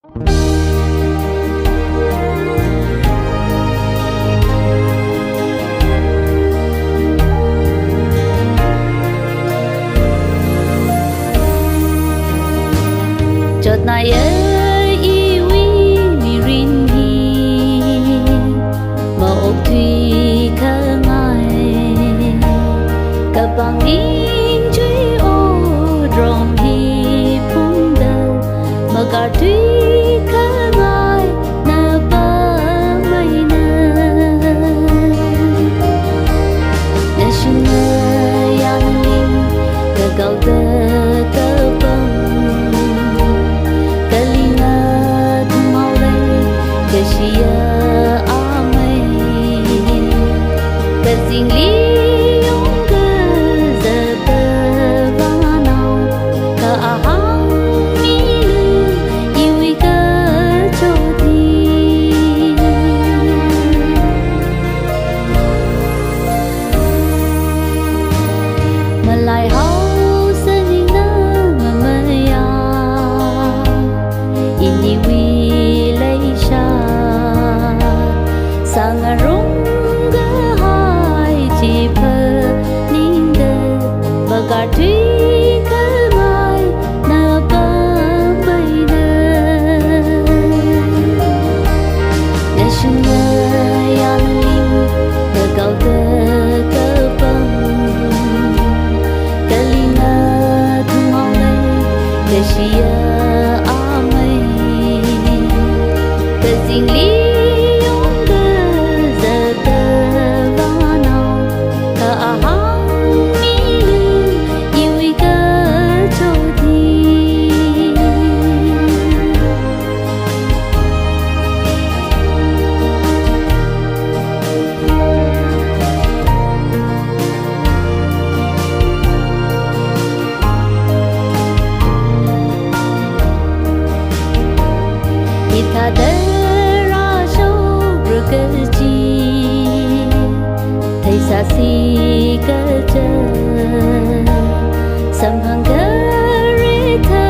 chợt này ấy iwi mi rin hi mà ốc thủy khơi ngài cả bằng in truy ô rong hi phun đầu mà cả thủy khơi ngài nở bờ mây nở để xin người yang linh cả cầu tơ tơ bông Sia amai kazingli ke zabanau ka ahang milu iwi ke choti malai hau sanina mamaya ini wi sang rung ga hai chi phơ ninh đơ và cả thủy khơi mai nở bờ bay nơ để xin người yang linh để cầu tơ cơ bông để linh thu mau lấy để xia amai để dinh lý Kita terasa berkerji, tersasi kerja, sambang kereta.